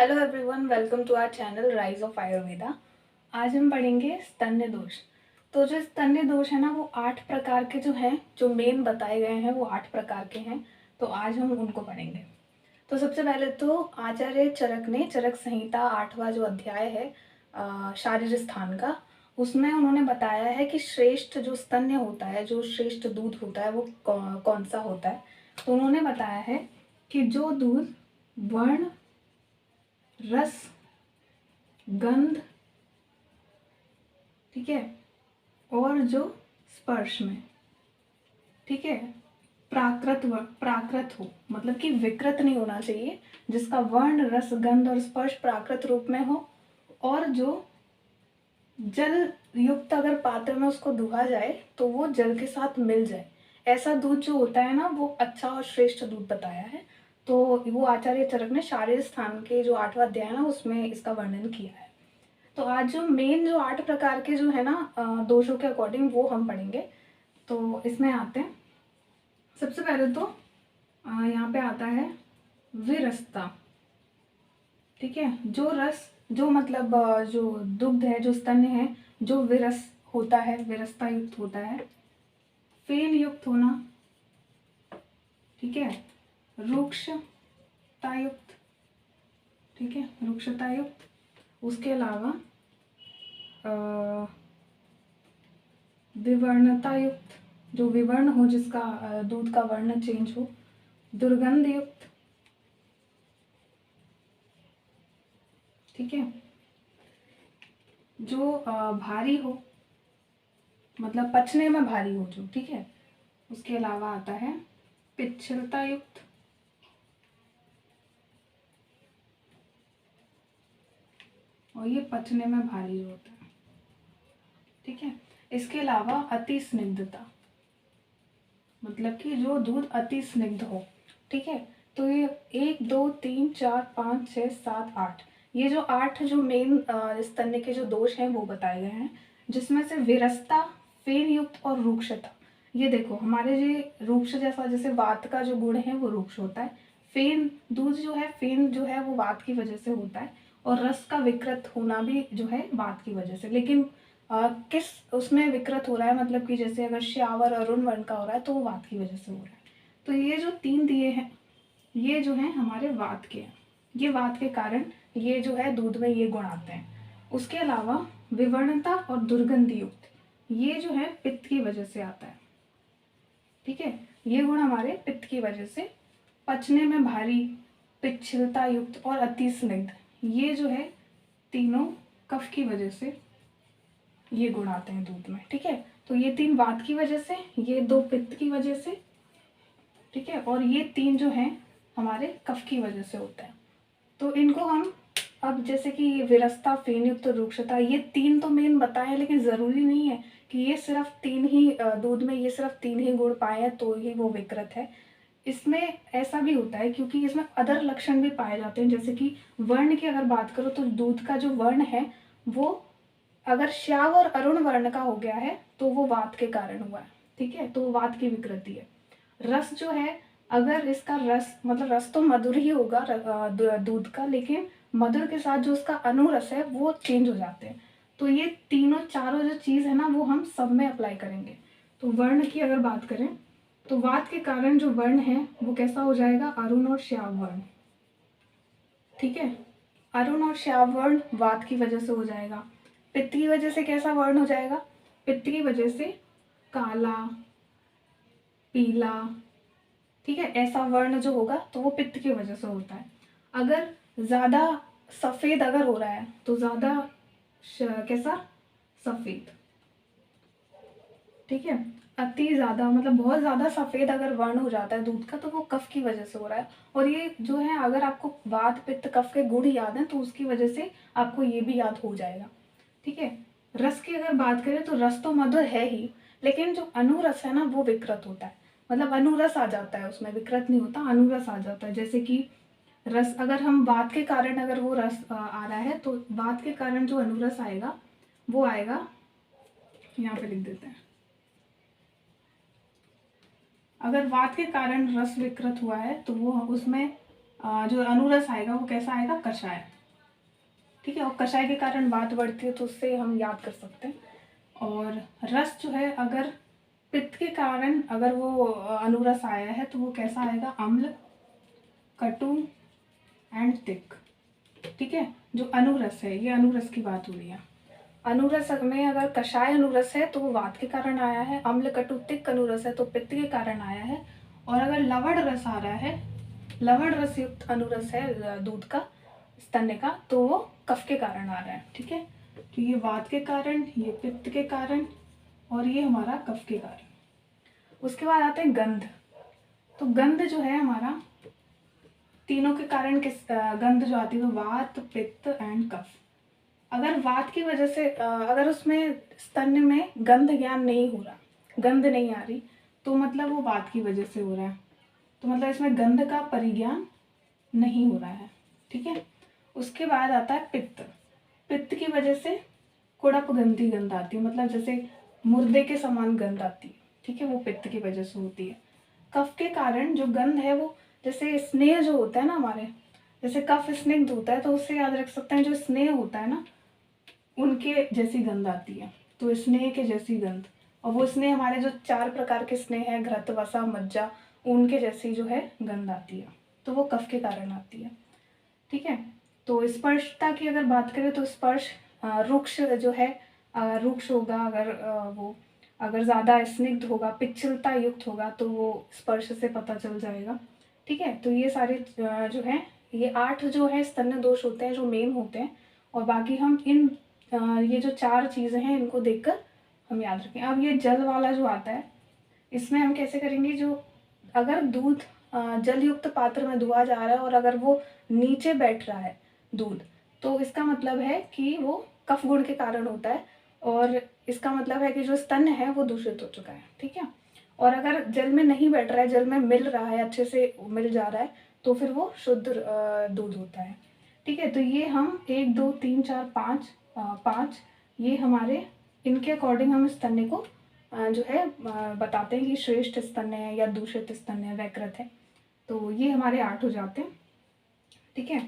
Hello everyone, welcome to our channel Rise of Ayurveda. आज हम पढ़ेंगे स्तन्य दोष। तो जो स्तन्य दोष है ना, वो 8 प्रकार के जो हैं, जो मेन बताए गए हैं वो 8 प्रकार के हैं। तो आज हम उनको पढ़ेंगे। तो सबसे पहले तो आचार्य चरक ने चरक संहिता 8वां जो अध्याय है शारीर स्थान का, उसमें उन्होंने बताया है कि श्रेष्ठ जो स्तन्य होता है, जो श्रेष्ठ दूध होता है, वो कौन सा होता है। तो उन्होंने बताया है कि जो दूध वर्ण, रस, गंध, ठीक है, और जो स्पर्श में, ठीक है, प्राकृत हो, मतलब कि विकृत नहीं होना चाहिए, जिसका वर्ण, रस, गंध और स्पर्श प्राकृत रूप में हो, और जो जल युक्त अगर पात्र में उसको दुहा जाए तो वो जल के साथ मिल जाए, ऐसा दूध जो होता है ना, वो अच्छा और श्रेष्ठ दूध बताया है। तो वो आचार्य चरक ने शारीर स्थान के जो 8वां अध्याय है ना, उसमें इसका वर्णन किया है। तो आज जो मेन जो 8 प्रकार के जो है ना दोषों के अकॉर्डिंग, वो हम पढ़ेंगे। तो इसमें आते हैं। सबसे पहले तो यहाँ पे आता है विरसता, ठीक है। जो रस, जो मतलब जो दुग्ध है, जो स्तन्य है, जो विरस होता है, विरसता युक्त होता है, फेन युक्त होना, ठीक है, रुक्षता युक्त, ठीक है, रुक्षता युक्त। उसके अलावा विवर्णता युक्त, जो विवर्ण हो, जिसका दूध का वर्ण चेंज हो, दुर्गंध युक्त, ठीक है, जो भारी हो, मतलब पचने में भारी हो जो, ठीक है। उसके अलावा आता है पिच्छलता युक्त, और ये पचने में भारी होता है, ठीक है। इसके अलावा अति स्निग्धता, मतलब कि जो दूध अति स्निग्ध हो, ठीक है। तो ये 1 2 3 4 5 6 7 8, ये जो 8 जो मेन स्तन्य के जो दोष हैं वो बताए गए हैं, जिसमें से विरसता, फेन युक्त और रूक्षता। ये देखो, हमारे ये रूक्ष जैसा, जैसे वात का जो गुण है वो रूक्ष होता है। फेन दूध जो है, फेन जो है वो वात की वजह से होता है, और रस का विकृत होना भी जो है वात की वजह से। लेकिन किस उसमें विकृत हो रहा है, मतलब कि जैसे अगर श्यावर अरुण वर्ण का हो रहा है तो वो वात की वजह से हो रहा है। तो ये जो 3 दिए हैं, ये जो हैं हमारे वात के हैं। ये वात के कारण ये जो है दूध में ये गुण आते हैं। उसके अलावा विवर्णता और दुर्गंध युक्त, ये जो है पित्त की वजह से आता है, ठीक है। ये गुण हमारे पित्त की वजह से। पचने में भारी, पिच्छलता युक्त और अति स्निग्ध, ये जो है तीनों कफ की वजह से ये गुण आते हैं दूध में, ठीक है। तो ये 3 वात की वजह से, ये 2 पित्त की वजह से, ठीक है, और ये 3 जो हैं हमारे कफ की वजह से होता है। तो इनको हम अब, जैसे कि ये विरसता, फेनयुक्त, रुक्षता, ये 3 तो मेन बताए, लेकिन ज़रूरी नहीं है कि ये सिर्फ 3 ही दूध में ये सिर्फ 3 ही गुण पाए हैं तो ही वो विकृत है। इसमें ऐसा भी होता है क्योंकि इसमें अदर लक्षण भी पाए जाते हैं। जैसे कि वर्ण की अगर बात करो तो दूध का जो वर्ण है वो अगर श्याव और अरुण वर्ण का हो गया है तो वो वात के कारण हुआ है, ठीक है, तो वो वात की विकृति है। रस जो है, अगर इसका रस, मतलब रस तो मधुर ही होगा दूध का, लेकिन मधुर के साथ जो उसका अनुरस है वो चेंज हो जाते हैं। तो ये तीनों चारों जो चीज़ है ना, वो हम सब में अप्लाई करेंगे। तो वर्ण की अगर बात करें तो वात के कारण जो वर्ण है वो कैसा हो जाएगा, अरुण और श्याव वर्ण, ठीक है। अरुण और श्याव वर्ण वात की वजह से हो जाएगा। पित्त की वजह से कैसा वर्ण हो जाएगा, पित्त की वजह से काला, पीला, ठीक है, ऐसा वर्ण जो होगा तो वो पित्त की वजह से होता है। अगर ज़्यादा सफ़ेद अगर हो रहा है तो ज़्यादा कैसा, सफ़ेद, ठीक है। अति ज़्यादा मतलब बहुत ज़्यादा सफ़ेद अगर वर्ण हो जाता है दूध का तो वो कफ की वजह से हो रहा है। और ये जो है, अगर आपको वात, पित्त, कफ के गुण याद हैं तो उसकी वजह से आपको ये भी याद हो जाएगा, ठीक है। रस की अगर बात करें तो रस तो मधुर है ही, लेकिन जो अनुरस है ना वो विकृत होता है। मतलब अनुरस आ जाता है उसमें, विकृत नहीं होता, अनुरस आ जाता है। जैसे कि रस, अगर हम वात के कारण अगर वो रस आ रहा है तो वात के कारण जो अनुरस आएगा वो आएगा, यहाँ पे लिख देते हैं। अगर वात के कारण रस विकृत हुआ है तो वो उसमें जो अनुरस आएगा वो कैसा आएगा, कषाय। ठीक है, और कषाय के कारण बात बढ़ती है तो उससे हम याद कर सकते हैं। और रस जो है, अगर पित्त के कारण अगर वो अनुरस आया है तो वो कैसा आएगा, अम्ल, कटु एंड तिक्त। ठीक है, जो अनुरस है, ये अनुरस की बात हो रही है। अनुरस में अगर कषाय अनुरस है तो वो वात के कारण आया है, अम्ल कटु तिक्त अनुरस है तो पित्त के कारण आया है। और अगर लवण रस आ रहा है, लवण रस युक्त अनुरस है दूध का, स्तन्य का, तो वो कफ के कारण आ रहा है। ठीक है, तो ये वात के कारण, ये पित्त के कारण, और ये हमारा कफ के कारण। उसके बाद आते हैं गंध। तो गंध जो है हमारा, तीनों के कारण किस गंध जो आती है, वात, पित्त एंड कफ। अगर वात की वजह से अगर उसमें स्तन्य में गंध ज्ञान नहीं हो रहा, गंध नहीं आ रही, तो मतलब वो वात की वजह से हो रहा है, तो मतलब इसमें गंध का परिज्ञान नहीं हो रहा है। ठीक है, उसके बाद आता है पित्त। पित्त की वजह से कुड़प गंधी गंध आती है, मतलब जैसे मुर्दे के समान गंध आती है। ठीक है, वो पित्त की वजह से होती है। कफ के कारण जो गंध है वो, जैसे स्नेह जो होता है ना हमारे, जैसे कफ स्निग्ध होता है तो उससे याद रख सकते हैं, जो स्नेह होता है ना, उनके जैसी गंध आती है, तो स्नेह के जैसी गंध। और वो स्नेह हमारे जो 4 प्रकार के स्नेह है, घृत, वसा, मज्जा, उनके जैसी जो है गंध आती है, तो वो कफ के कारण आती है। ठीक है, तो स्पर्शता की अगर बात करें तो स्पर्श रुक्ष जो है, रुक्ष होगा अगर वो अगर ज़्यादा स्निग्ध होगा, पिच्छलता युक्त होगा, तो वो स्पर्श से पता चल जाएगा। ठीक है, तो ये सारे जो है, ये 8 जो है स्तन्य दोष होते हैं जो मेन होते हैं। और बाकी हम इन ये जो 4 चीज़ें हैं इनको देखकर हम याद रखें। अब ये जल वाला जो आता है, इसमें हम कैसे करेंगे, जो अगर दूध जल युक्त पात्र में दुआ जा रहा है और अगर वो नीचे बैठ रहा है दूध, तो इसका मतलब है कि वो कफ गुण के कारण होता है, और इसका मतलब है कि जो स्तन है वो दूषित हो चुका है। ठीक है, और अगर जल में नहीं बैठ रहा है, जल में मिल रहा है, अच्छे से मिल जा रहा है, तो फिर वो शुद्ध दूध होता है। ठीक है, तो ये हम 1 2 3 4 5 ये हमारे, इनके अकॉर्डिंग हम स्तन्य को जो है बताते हैं कि श्रेष्ठ स्तन्य है या दूषित स्तन्य है, वैकृत है। तो ये हमारे 8 हो जाते हैं। ठीक है,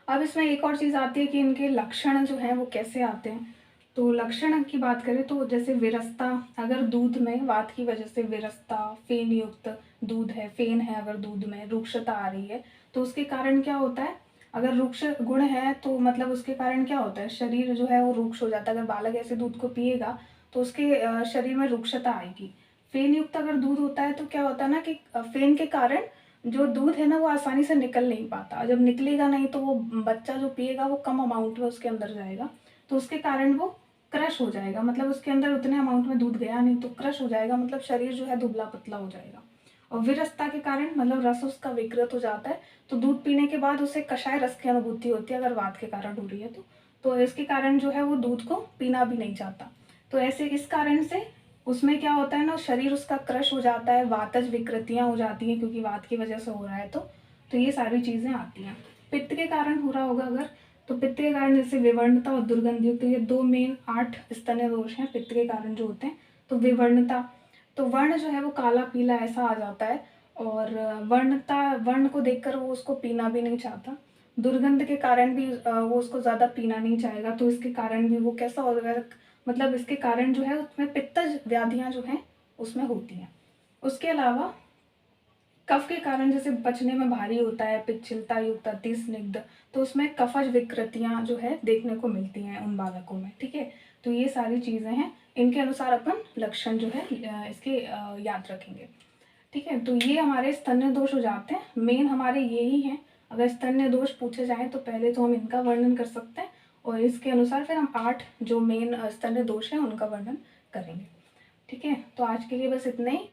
अब इसमें एक और चीज़ आती है कि इनके लक्षण जो हैं वो कैसे आते हैं। तो लक्षण की बात करें तो जैसे विरसता, अगर दूध में वात की वजह से विरसता, फेन युक्त दूध है, फेन है, अगर दूध में रुक्षता आ रही है, तो उसके कारण क्या होता है, अगर रुक्ष गुण है तो मतलब उसके कारण क्या होता है, शरीर जो है वो रुक्ष हो जाता है। अगर बालक ऐसे दूध को पिएगा तो उसके शरीर में रुक्षता आएगी। फेन युक्त अगर दूध होता है तो क्या होता है ना कि फेन के कारण जो दूध है ना वो आसानी से निकल नहीं पाता। जब निकलेगा नहीं तो वो बच्चा जो पिएगा वो कम अमाउंट में उसके अंदर जाएगा, तो उसके कारण वो क्रश हो जाएगा, मतलब उसके अंदर उतने अमाउंट में दूध गया नहीं तो क्रश हो जाएगा, मतलब शरीर जो है दुबला पतला हो जाएगा। और विरसता के कारण मतलब रस उसका विकृत हो जाता है, तो दूध पीने के बाद उसे कषाय रस की अनुभूति होती है, अगर वात के कारण हो रही है तो इसके कारण जो है वो दूध को पीना भी नहीं चाहता। तो ऐसे इस कारण से उसमें क्या होता है ना, शरीर उसका क्रश हो जाता है, वातज विकृतियाँ हो जाती हैं, क्योंकि वात की वजह से हो रहा है तो ये सारी चीज़ें आती हैं। पित्त के कारण हो रहा होगा अगर, तो पित्त के कारण जैसे विवर्णता और दुर्गंधयुक्त, तो ये 2 मेन 8 स्तन्य दोष हैं पित्त के कारण जो होते हैं। तो विवर्णता, तो वर्ण जो है वो काला पीला ऐसा आ जाता है, और वर्ण को देखकर वो उसको पीना भी नहीं चाहता। दुर्गंध के कारण भी वो उसको ज़्यादा पीना नहीं चाहेगा, तो इसके कारण भी वो कैसा होगा, मतलब इसके कारण जो है उसमें पित्तज व्याधियाँ जो हैं उसमें होती हैं। उसके अलावा कफ के कारण जैसे पचने में भारी होता है, पिच्छलता युक्त, अति स्निग्ध, तो उसमें कफज विकृतियाँ जो है देखने को मिलती हैं उन बालकों में। ठीक है, तो ये सारी चीज़ें हैं, इनके अनुसार अपन लक्षण जो है इसके याद रखेंगे। ठीक है, तो ये हमारे स्तन्य दोष हो जाते हैं, मेन हमारे ये ही हैं। अगर स्तन्य दोष पूछे जाएँ तो पहले तो हम इनका वर्णन कर सकते हैं, और इसके अनुसार फिर हम 8 जो मेन स्तन्य दोष हैं उनका वर्णन करेंगे। ठीक है, तो आज के लिए बस इतना ही।